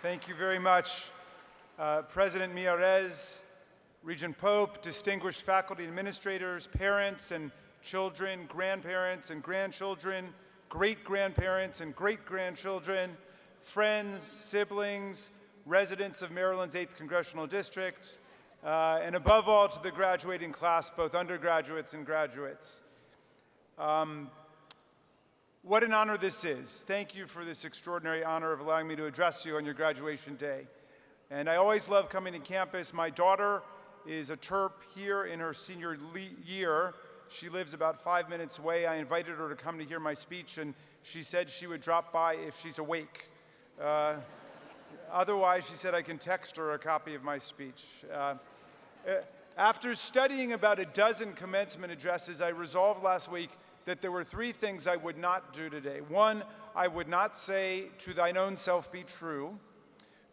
Thank you very much, President Miarez, Regent Pope, distinguished faculty administrators, parents and children, grandparents and grandchildren, great-grandparents and great-grandchildren, friends, siblings, residents of Maryland's 8th Congressional District, and above all to the graduating class, both undergraduates and graduates. What an honor this is. Thank you for this extraordinary honor of allowing me to address you on your graduation day. And I always love coming to campus. My daughter is a Terp here in her senior year. She lives about 5 minutes away. I invited her to come to hear my speech, and she said she would drop by if she's awake. Otherwise, she said I can text her a copy of my speech. After studying about a dozen commencement addresses, I resolved last week that there were 3 things I would not do today. 1, I would not say, "To thine own self be true."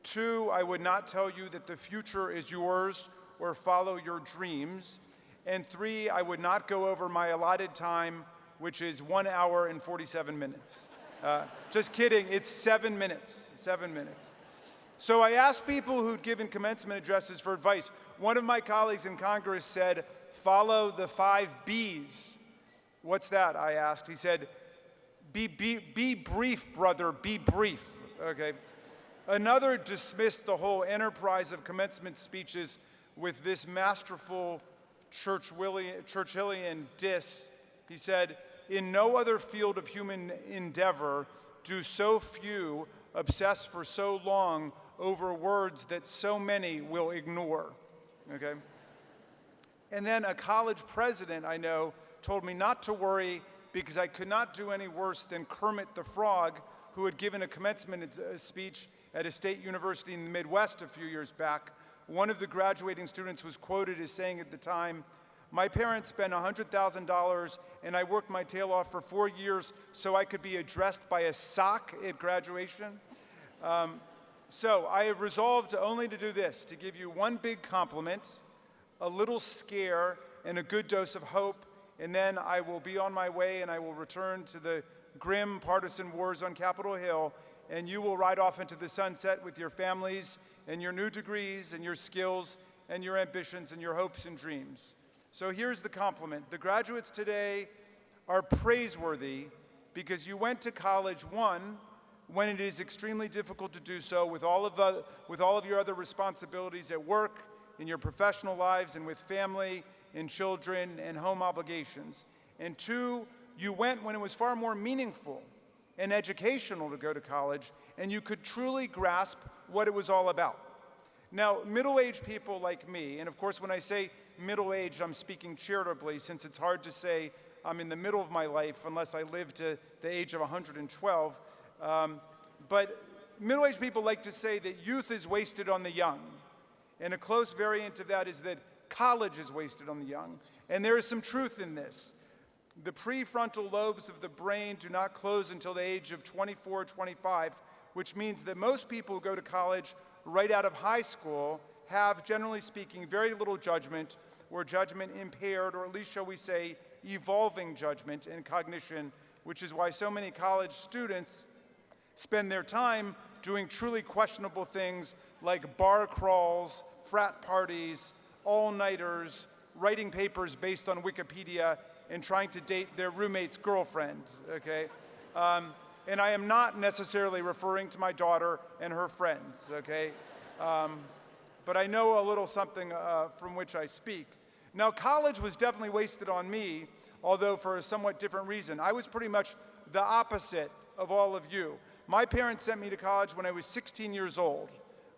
2, I would not tell you that the future is yours or follow your dreams. And 3, I would not go over my allotted time, which is 1 hour and 47 minutes. Just kidding, it's 7 minutes, 7 minutes. So I asked people who'd given commencement addresses for advice. One of my colleagues in Congress said, "Follow the 5 B's." "What's that?" I asked. He said, be brief, brother, be brief, okay? Another dismissed the whole enterprise of commencement speeches with this masterful Churchillian diss. He said, "In no other field of human endeavor do so few obsess for so long over words that so many will ignore," okay? And then a college president I know told me not to worry because I could not do any worse than Kermit the Frog, who had given a commencement speech at a state university in the Midwest a few years back. One of the graduating students was quoted as saying at the time, "My parents spent $100,000 and I worked my tail off for 4 years so I could be addressed by a sock at graduation." So I have resolved only to do this, to give you one big compliment, a little scare, and a good dose of hope, and then I will be on my way and I will return to the grim partisan wars on Capitol Hill, and you will ride off into the sunset with your families and your new degrees and your skills and your ambitions and your hopes and dreams. So here's the compliment. The graduates today are praiseworthy because you went to college, one, when it is extremely difficult to do so with all of your other responsibilities at work, in your professional lives, and with family and children and home obligations. And 2, you went when it was far more meaningful and educational to go to college, and you could truly grasp what it was all about. Now, middle-aged people like me, and of course when I say middle-aged, I'm speaking charitably, since it's hard to say I'm in the middle of my life unless I live to the age of 112, but middle-aged people like to say that youth is wasted on the young. And a close variant of that is that college is wasted on the young. And there is some truth in this. The prefrontal lobes of the brain do not close until the age of 24, 25, which means that most people who go to college right out of high school have, generally speaking, very little judgment or judgment impaired, or at least, shall we say, evolving judgment and cognition, which is why so many college students spend their time doing truly questionable things like bar crawls, frat parties, all-nighters, writing papers based on Wikipedia, and trying to date their roommate's girlfriend, okay? And I am not necessarily referring to my daughter and her friends, okay? But I know a little something from which I speak. Now, college was definitely wasted on me, although for a somewhat different reason. I was pretty much the opposite of all of you. My parents sent me to college when I was 16 years old,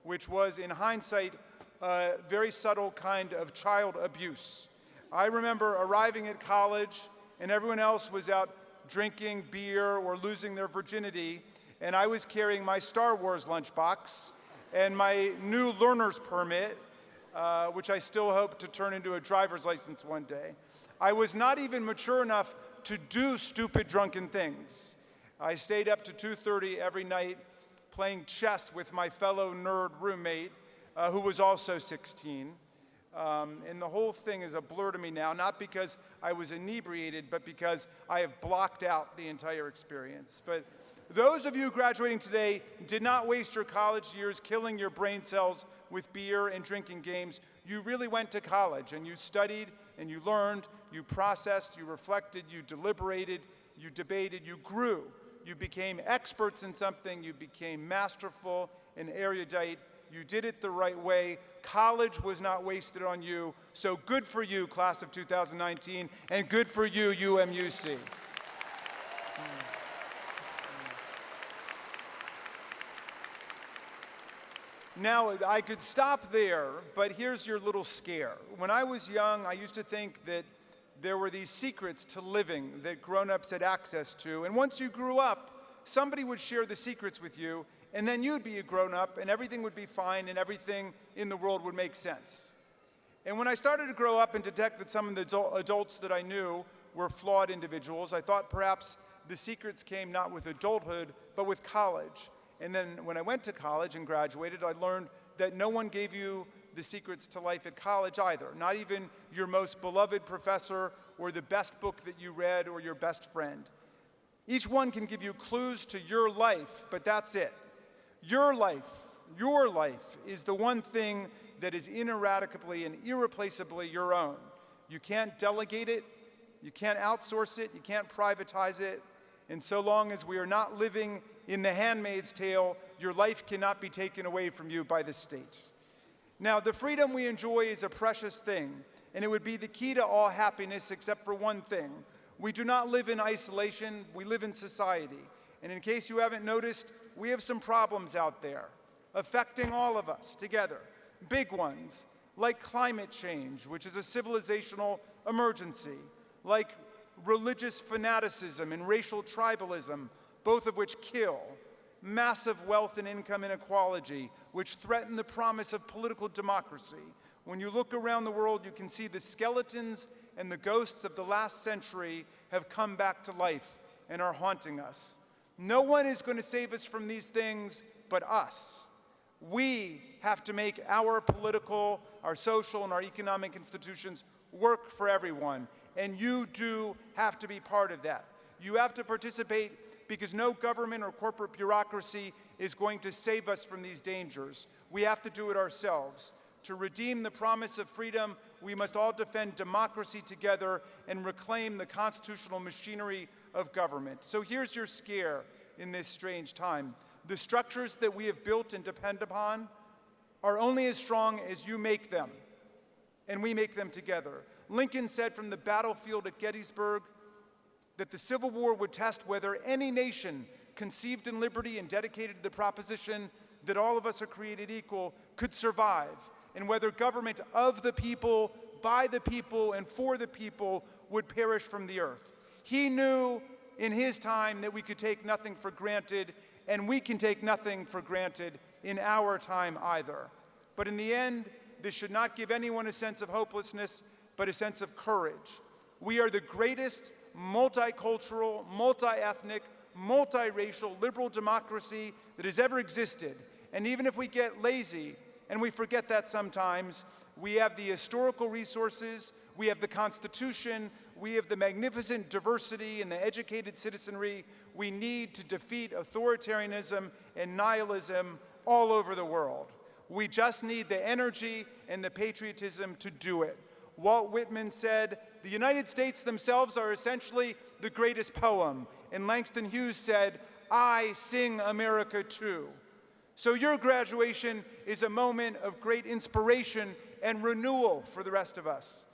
which was, in hindsight, a very subtle kind of child abuse. I remember arriving at college and everyone else was out drinking beer or losing their virginity, and I was carrying my Star Wars lunchbox and my new learner's permit, which I still hope to turn into a driver's license one day. I was not even mature enough to do stupid drunken things. I stayed up to 2:30 every night playing chess with my fellow nerd roommate, who was also 16. And the whole thing is a blur to me now, not because I was inebriated, but because I have blocked out the entire experience. But Those of you graduating today did not waste your college years killing your brain cells with beer and drinking games. You really went to college and you studied and you learned, you processed, you reflected, you deliberated, you debated, you grew. You became experts in something, you became masterful and erudite. You did it the right way. College was not wasted on you. So good for you, class of 2019, and good for you, UMUC. Now, I could stop there, but here's your little scare. When I was young, I used to think that there were these secrets to living that grown-ups had access to, and once you grew up, somebody would share the secrets with you, and then you'd be a grown-up, and everything would be fine, and everything in the world would make sense. And when I started to grow up and detect that some of the adults that I knew were flawed individuals, I thought perhaps the secrets came not with adulthood, but with college. And then when I went to college and graduated, I learned that no one gave you the secrets to life at college either, not even your most beloved professor or the best book that you read or your best friend. Each one can give you clues to your life, but that's it. Your life is the one thing that is ineradicably and irreplaceably your own. You can't delegate it, you can't outsource it, you can't privatize it, and so long as we are not living in the Handmaid's Tale, your life cannot be taken away from you by the state. Now, the freedom we enjoy is a precious thing, and it would be the key to all happiness except for one thing. We do not live in isolation, we live in society. And in case you haven't noticed, we have some problems out there affecting all of us together. Big ones, like climate change, which is a civilizational emergency, like religious fanaticism and racial tribalism, both of which kill, massive wealth and income inequality, which threaten the promise of political democracy. When you look around the world, you can see the skeletons and the ghosts of the last century have come back to life and are haunting us. No one is going to save us from these things but us. We have to make our political, our social, and our economic institutions work for everyone, and you do have to be part of that. You have to participate because no government or corporate bureaucracy is going to save us from these dangers. We have to do it ourselves. To redeem the promise of freedom, we must all defend democracy together and reclaim the constitutional machinery of government. So here's your scare in this strange time. The structures that we have built and depend upon are only as strong as you make them, and we make them together. Lincoln said from the battlefield at Gettysburg that the Civil War would test whether any nation conceived in liberty and dedicated to the proposition that all of us are created equal could survive, and whether government of the people, by the people, and for the people would perish from the earth. He knew in his time that we could take nothing for granted, and we can take nothing for granted in our time either. But in the end, this should not give anyone a sense of hopelessness, but a sense of courage. We are the greatest multicultural, multi-ethnic, multiracial, liberal democracy that has ever existed. And even if we get lazy, and we forget that sometimes, we have the historical resources, we have the Constitution, we have the magnificent diversity and the educated citizenry we need to defeat authoritarianism and nihilism all over the world. We just need the energy and the patriotism to do it. Walt Whitman said, "The United States themselves are essentially the greatest poem." And Langston Hughes said, "I sing America too." So your graduation is a moment of great inspiration and renewal for the rest of us.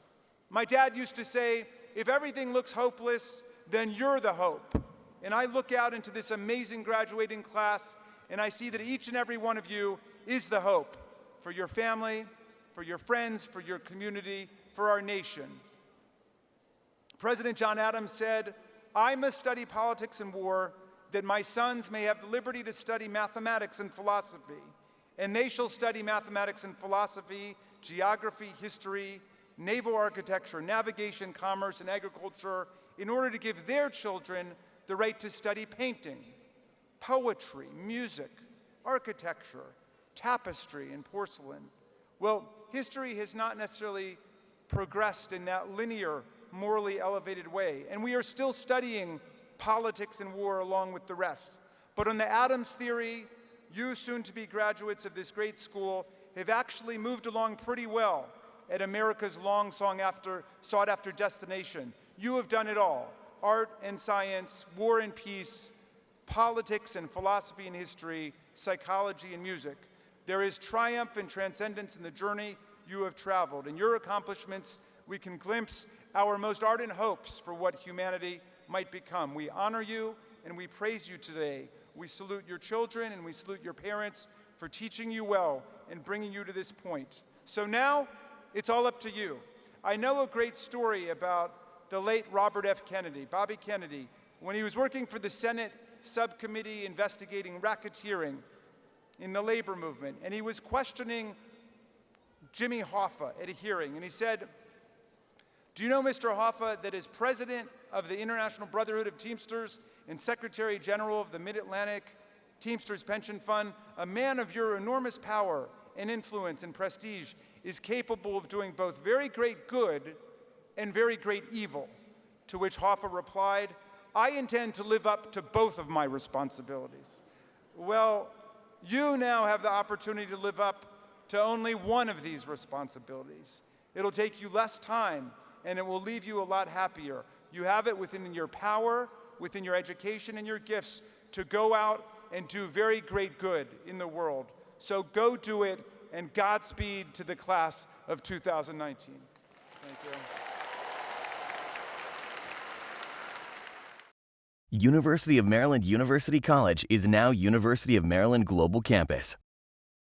My dad used to say, if everything looks hopeless, then you're the hope. And I look out into this amazing graduating class, and I see that each and every one of you is the hope for your family, for your friends, for your community, for our nation. President John Adams said, "I must study politics and war, that my sons may have the liberty to study mathematics and philosophy. And they shall study mathematics and philosophy, geography, history, naval architecture, navigation, commerce, and agriculture, in order to give their children the right to study painting, poetry, music, architecture, tapestry, and porcelain." Well, history has not necessarily progressed in that linear, morally elevated way, and we are still studying politics and war along with the rest. But on the Adams theory, you soon-to-be graduates of this great school have actually moved along pretty well at America's long sought-after destination. You have done it all: art and science, war and peace, politics and philosophy and history, psychology and music. There is triumph and transcendence in the journey you have traveled. In your accomplishments, we can glimpse our most ardent hopes for what humanity might become. We honor you and we praise you today. We salute your children and we salute your parents for teaching you well and bringing you to this point. So now, it's all up to you. I know a great story about the late Robert F. Kennedy, Bobby Kennedy, when he was working for the Senate subcommittee investigating racketeering in the labor movement, and he was questioning Jimmy Hoffa at a hearing, and he said, "Do you know, Mr. Hoffa, that as president of the International Brotherhood of Teamsters and Secretary General of the Mid-Atlantic Teamsters Pension Fund, a man of your enormous power and influence and prestige is capable of doing both very great good and very great evil?" To which Hoffa replied, "I intend to live up to both of my responsibilities." Well, you now have the opportunity to live up to only one of these responsibilities. It'll take you less time, and it will leave you a lot happier. You have it within your power, within your education and your gifts, to go out and do very great good in the world. So go do it, and Godspeed to the class of 2019. Thank you. University of Maryland University College is now University of Maryland Global Campus.